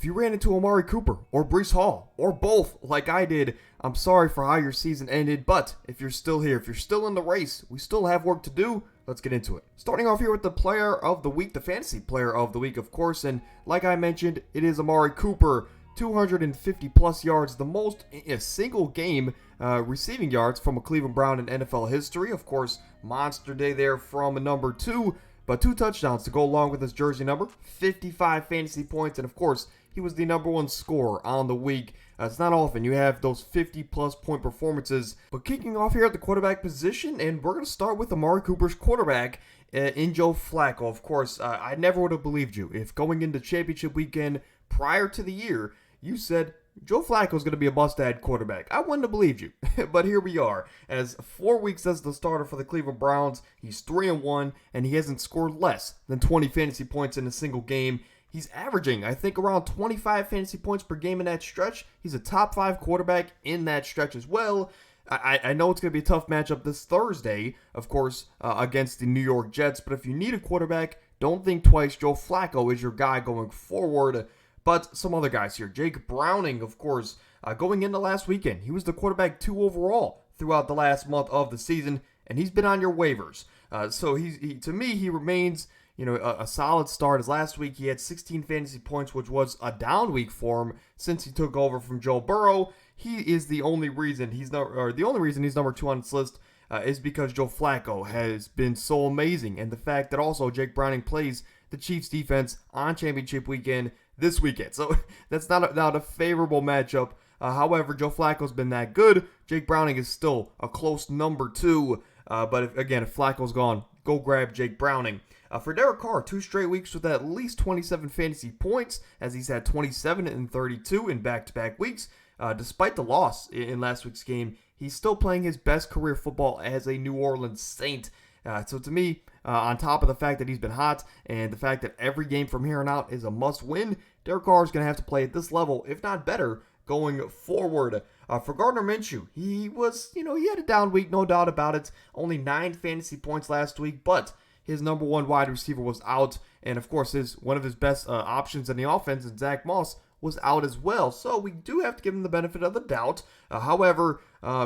If you ran into Amari Cooper or Breece Hall or both like I did, I'm sorry for how your season ended, but if you're still here, if you're still in the race, we still have work to do. Let's get into it. Starting off here with the player of the week, the fantasy player of the week, of course, and like I mentioned, it is Amari Cooper. 250 plus yards, the most in a single game receiving yards from a Cleveland Brown in NFL history. Of course, monster day there from number 2, but 2 touchdowns to go along with his jersey number, 55 fantasy points, and of course, he was the number 1 scorer on the week. It's not often you have those 50 plus point performances. But kicking off here at the quarterback position, and we're going to start with Amari Cooper's quarterback in Joe Flacco. Of course, I never would have believed you if going into championship weekend prior to the year, you said Joe Flacco is going to be a must-add quarterback. I wouldn't have believed you, but here we are. As 4 weeks as the starter for the Cleveland Browns, he's 3-1, and he hasn't scored less than 20 fantasy points in a single game. He's averaging, I think, around 25 fantasy points per game in that stretch. He's a top 5 quarterback in that stretch as well. I know it's going to be a tough matchup this Thursday, of course, against the New York Jets, but if you need a quarterback, don't think twice. Joe Flacco is your guy going forward. But some other guys here. Jake Browning, of course, going into last weekend, he was the quarterback 2 overall throughout the last month of the season, and he's been on your waivers. So to me, he remains a solid start. As last week, he had 16 fantasy points, which was a down week for him since he took over from Joe Burrow. He is the only reason he's number 2 on this list is because Joe Flacco has been so amazing, and the fact that also Jake Browning plays the Chiefs defense on championship weekend this weekend. So that's not a favorable matchup. However, Joe Flacco's been that good. Jake Browning is still a close number 2. But if Flacco's gone, go grab Jake Browning. For Derek Carr, 2 straight weeks with at least 27 fantasy points, as he's had 27 and 32 in back-to-back weeks. Despite the loss in last week's game, he's still playing his best career football as a New Orleans Saint. So to me, on top of the fact that he's been hot and the fact that every game from here on out is a must-win, Derek Carr is going to have to play at this level, if not better, going forward. For Gardner Minshew, he had a down week, no doubt about it. Only 9 fantasy points last week, but his number 1 wide receiver was out, and of course, one of his best options in the offense, Zach Moss, was out as well. So we do have to give him the benefit of the doubt. However,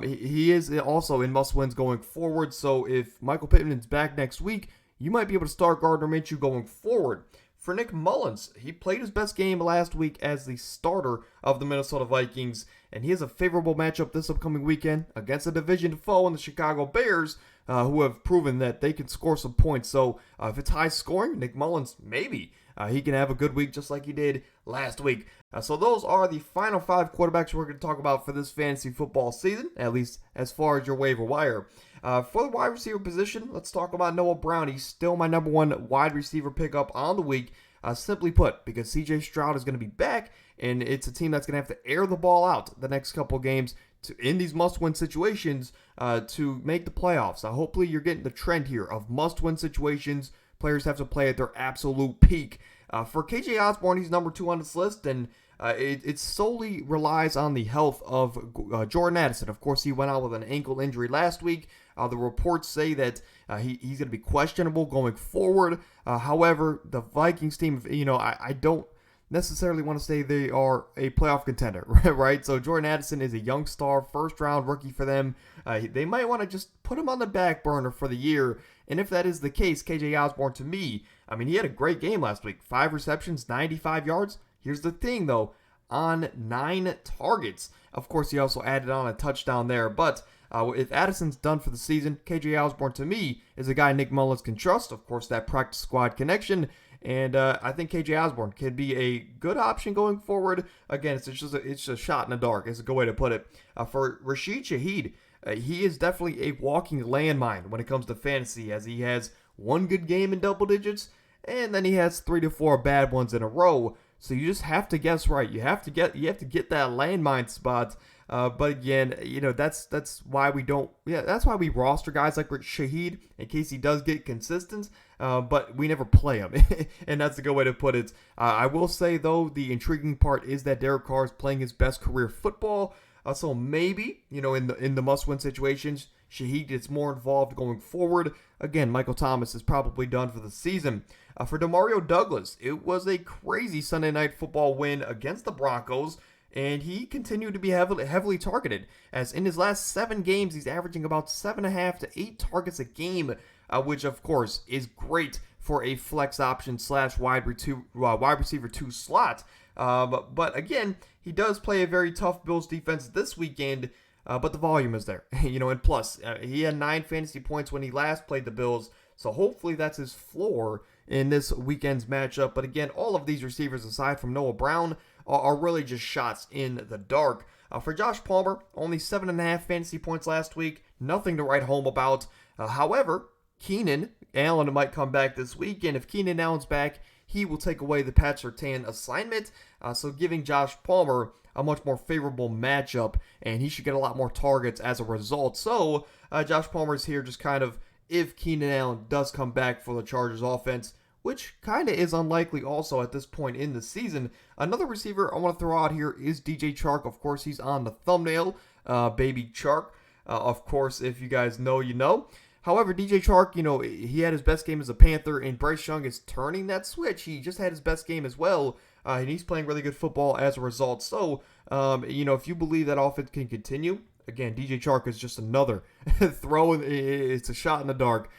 he is also in must-wins going forward. So if Michael Pittman's back next week, you might be able to start Gardner Minshew going forward. For Nick Mullins, he played his best game last week as the starter of the Minnesota Vikings, and he has a favorable matchup this upcoming weekend against a division foe in the Chicago Bears, who have proven that they can score some points. So if it's high scoring, Nick Mullins, maybe he can have a good week just like he did last week. So those are the final 5 quarterbacks we're going to talk about for this fantasy football season, at least as far as your waiver wire. For the wide receiver position, let's talk about Noah Brown. He's still my number 1 wide receiver pickup on the week. Simply put, because CJ Stroud is going to be back, and it's a team that's going to have to air the ball out the next couple games in these must-win situations to make the playoffs. Hopefully you're getting the trend here of must-win situations. Players have to play at their absolute peak. For KJ Osborne, he's number 2 on this list, and it solely relies on the health of Jordan Addison. Of course, he went out with an ankle injury last week. The reports say that he's going to be questionable going forward. However, the Vikings team, I don't necessarily want to say they are a playoff contender, right? So Jordan Addison is a young star, first-round rookie for them. They might want to just put him on the back burner for the year. And if that is the case, KJ Osborne, to me, he had a great game last week. 5 receptions, 95 yards. Here's the thing, though. On 9 targets. Of course, he also added on a touchdown there. But if Addison's done for the season, KJ Osborne, to me, is a guy Nick Mullins can trust. Of course, that practice squad connection. And I think KJ Osborne could be a good option going forward. Again, it's just a shot in the dark. It's a good way to put it. For Rashid Shaheed, he is definitely a walking landmine when it comes to fantasy, as he has 1 good game in double digits, and then he has 3 to 4 bad ones in a row. So you just have to guess right. You have to get that landmine spot. But again, that's why we don't. Yeah, that's why we roster guys like Shaheed in case he does get consistent. But we never play him, and that's a good way to put it. I will say though, the intriguing part is that Derek Carr is playing his best career football. So maybe in the must-win situations, Shaheed gets more involved going forward. Again, Michael Thomas is probably done for the season. For Demario Douglas, it was a crazy Sunday Night Football win against the Broncos, and he continued to be heavily targeted, as in his last 7 games, he's averaging about 7.5 to 8 targets a game, which of course is great for a flex option slash wide receiver 2 slot. But again, he does play a very tough Bills defense this weekend, but the volume is there. And plus, he had 9 fantasy points when he last played the Bills, so hopefully that's his floor in this weekend's matchup. But again, all of these receivers, aside from Noah Brown, are really just shots in the dark. For Josh Palmer, only 7.5 fantasy points last week. Nothing to write home about. However, Keenan Allen might come back this week, and if Keenan Allen's back, he will take away the Pat Surtain assignment, so giving Josh Palmer a much more favorable matchup, and he should get a lot more targets as a result. So Josh Palmer's here just kind of if Keenan Allen does come back for the Chargers offense, which kind of is unlikely also at this point in the season. Another receiver I want to throw out here is DJ Chark. Of course, he's on the thumbnail, baby Chark. Of course, if you guys know, you know. However, DJ Chark, he had his best game as a Panther, and Bryce Young is turning that switch. He just had his best game as well, and he's playing really good football as a result. So, if you believe that offense can continue, again, DJ Chark is just another throw. It's a shot in the dark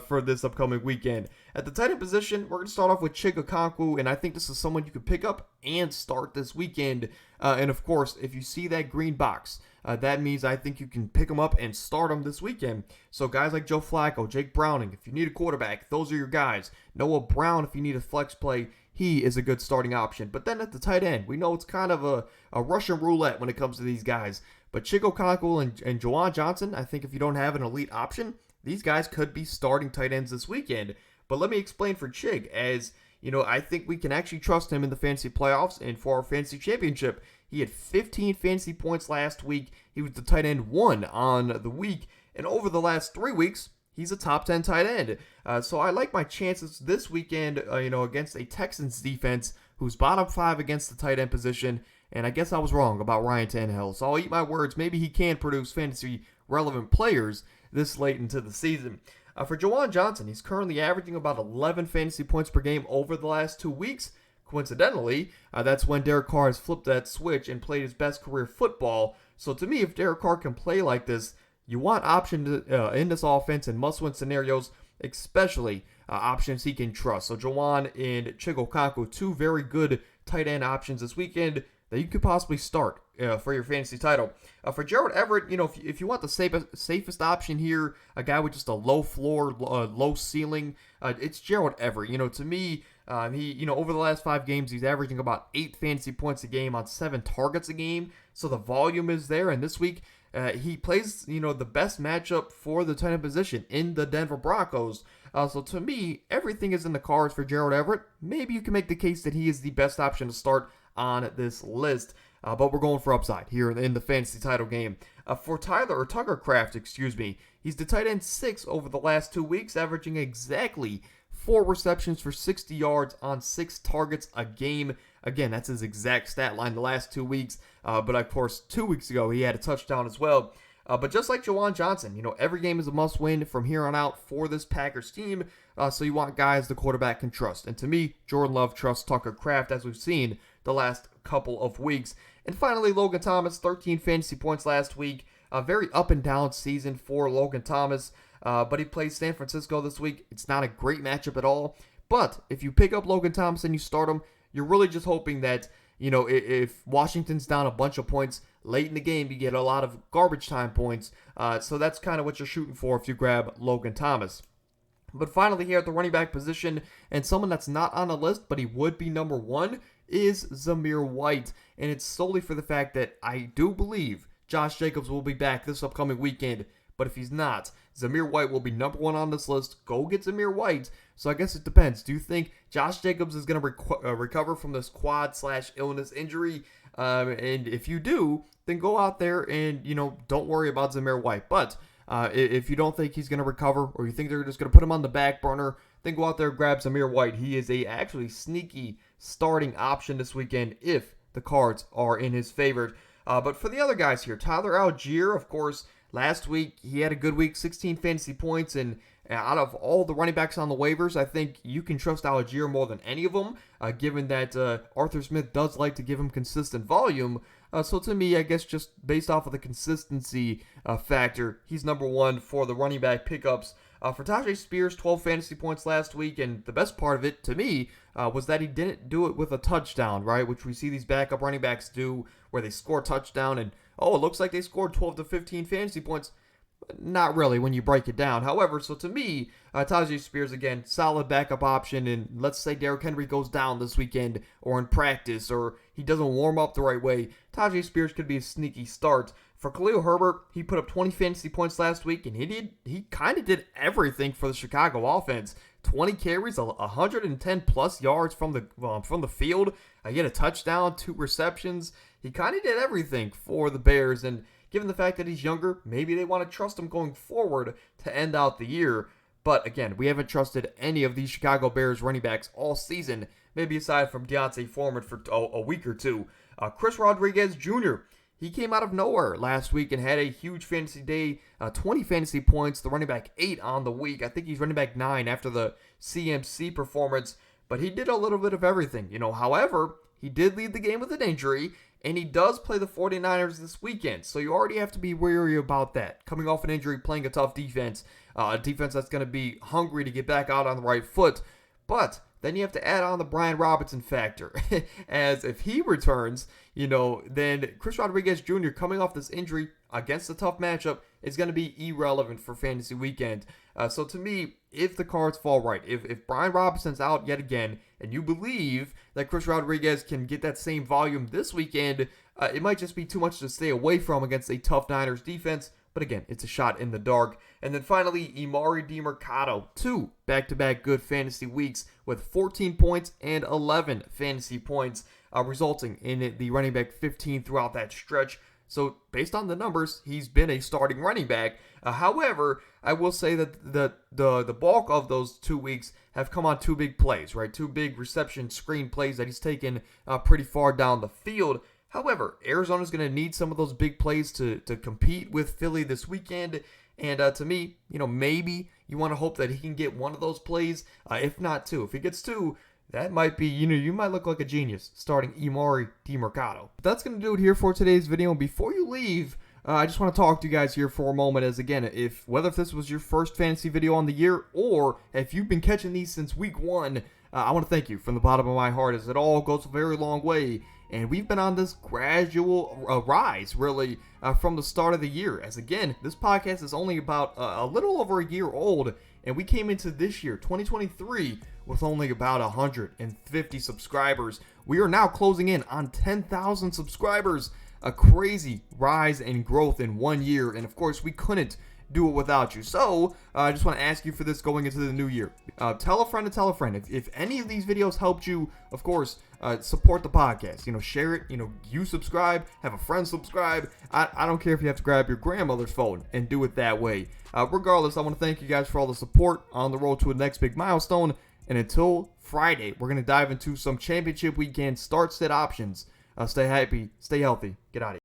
for this upcoming weekend. At the tight end position, we're going to start off with Chig Okonkwo, and I think this is someone you can pick up and start this weekend. And of course, if you see that green box, that means I think you can pick him up and start him this weekend. So guys like Joe Flacco, Jake Browning, if you need a quarterback, those are your guys. Noah Brown, if you need a flex play, he is a good starting option. But then at the tight end, we know it's kind of a Russian roulette when it comes to these guys. But Chig Okonkwo and Juwan Johnson, I think if you don't have an elite option, these guys could be starting tight ends this weekend. But let me explain for Chig, as I think we can actually trust him in the fantasy playoffs and for our fantasy championship. He had 15 fantasy points last week. He was the tight end 1 on the week. And over the last 3 weeks, he's a top 10 tight end. So I like my chances this weekend, against a Texans defense who's bottom 5 against the tight end position. And I guess I was wrong about Ryan Tannehill. So I'll eat my words. Maybe he can produce fantasy relevant players this late into the season. For Juwan Johnson, he's currently averaging about 11 fantasy points per game over the last 2 weeks. Coincidentally, that's when Derek Carr has flipped that switch and played his best career football. So to me, if Derek Carr can play like this, you want options in this offense in must-win scenarios, especially options he can trust. So Juwan and Chig Okonkwo, 2 very good tight end options this weekend that you could possibly start for your fantasy title. For Gerald Everett, if you want the safest option here, a guy with just a low floor, low ceiling, it's Gerald Everett. To me, he, over the last 5 games, he's averaging about 8 fantasy points a game on 7 targets a game. So the volume is there. And this week, he plays, the best matchup for the tight end position in the Denver Broncos. So to me, everything is in the cards for Gerald Everett. Maybe you can make the case that he is the best option to start on this list. But we're going for upside here in the fantasy title game. For Tucker Kraft, he's the tight end 6 over the last 2 weeks, averaging exactly 4 receptions for 60 yards on 6 targets a game. Again, that's his exact stat line the last 2 weeks. But of course, 2 weeks ago, he had a touchdown as well. But just like Juwan Johnson, every game is a must-win from here on out for this Packers team. So you want guys the quarterback can trust. And to me, Jordan Love trusts Tucker Kraft, as we've seen the last couple of weeks. And finally, Logan Thomas, 13 fantasy points last week. A very up and down season for Logan Thomas. But he plays San Francisco this week. It's not a great matchup at all. But if you pick up Logan Thomas and you start him, you're really just hoping that, if Washington's down a bunch of points late in the game, you get a lot of garbage time points. So that's kind of what you're shooting for if you grab Logan Thomas. But finally here at the running back position, and someone that's not on the list, but he would be number 1, is Zamir White. And it's solely for the fact that I do believe Josh Jacobs will be back this upcoming weekend. But if he's not, Zamir White will be number 1 on this list. Go get Zamir White. So I guess it depends. Do you think Josh Jacobs is going to recover from this quad/illness injury? And if you do, then go out there and, don't worry about Zamir White. But if you don't think he's going to recover, or you think they're just going to put him on the back burner, then go out there and grab Zamir White. He is a actually sneaky starting option this weekend if the cards are in his favor. But for the other guys here, Tyler Algier, of course, last week he had a good week, 16 fantasy points, and And out of all the running backs on the waivers, I think you can trust Algier more than any of them, given that Arthur Smith does like to give him consistent volume. So to me, I guess just based off of the consistency factor, he's number one for the running back pickups. For Tajay Spears, 12 fantasy points last week, and the best part of it, to me, was that he didn't do it with a touchdown, right? Which we see these backup running backs do, where they score a touchdown, and, it looks like they scored 12 to 15 fantasy points. Not really when you break it down. However, so to me, Tajay Spears, again, solid backup option, and let's say Derrick Henry goes down this weekend, or in practice, or he doesn't warm up the right way, Tajay Spears could be a sneaky start. For Khalil Herbert, he put up 20 fantasy points last week, and he kind of did everything for the Chicago offense. 20 carries, 110 plus yards from the field. He had a touchdown, 2 receptions. He kind of did everything for the Bears, and given the fact that he's younger, maybe they want to trust him going forward to end out the year. But again, we haven't trusted any of these Chicago Bears running backs all season, maybe aside from Deontay Foreman for a week or two. Chris Rodriguez Jr., he came out of nowhere last week and had a huge fantasy day, 20 fantasy points, the running back 8 on the week. I think he's running back 9 after the CMC performance, but he did a little bit of everything. However, he did lead the game with an injury, and he does play the 49ers this weekend, so you already have to be wary about that. Coming off an injury, playing a tough defense, a defense that's going to be hungry to get back out on the right foot, but then you have to add on the Brian Robinson factor, as if he returns, then Chris Rodriguez Jr. coming off this injury against a tough matchup is going to be irrelevant for fantasy weekend. So to me, if the cards fall right, if Brian Robinson's out yet again, and you believe that Chris Rodriguez can get that same volume this weekend, it might just be too much to stay away from against a tough Niners defense. But again, it's a shot in the dark. And then finally, Emari Demercado, 2 back-to-back good fantasy weeks with 14 points and 11 fantasy points, resulting in the running back 15 throughout that stretch. So based on the numbers, he's been a starting running back. However, I will say that the bulk of those 2 weeks have come on 2 big plays, right? 2 big reception screen plays that he's taken pretty far down the field. However, Arizona's going to need some of those big plays to compete with Philly this weekend. And to me, maybe you want to hope that he can get one of those plays, if not 2. If he gets 2, that might be, you might look like a genius starting Emari Demercado. That's going to do it here for today's video. And before you leave, I just want to talk to you guys here for a moment, as again, whether this was your first fantasy video on the year, or if you've been catching these since week 1, I want to thank you from the bottom of my heart, as it all goes a very long way. And we've been on this gradual rise, really, from the start of the year. As again, this podcast is only about a little over a year old, and we came into this year, 2023, with only about 150 subscribers. We are now closing in on 10,000 subscribers. A crazy rise and growth in 1 year, and of course, we couldn't do it without you. So, I just want to ask you for this going into the new year. Tell a friend to tell a friend. If any of these videos helped you, of course, support the podcast. Share it. You subscribe. Have a friend subscribe. I don't care if you have to grab your grandmother's phone and do it that way. Regardless, I want to thank you guys for all the support on the road to the next big milestone. And until Friday, we're going to dive into some championship weekend start-sit options. Stay happy. Stay healthy. Get out of here.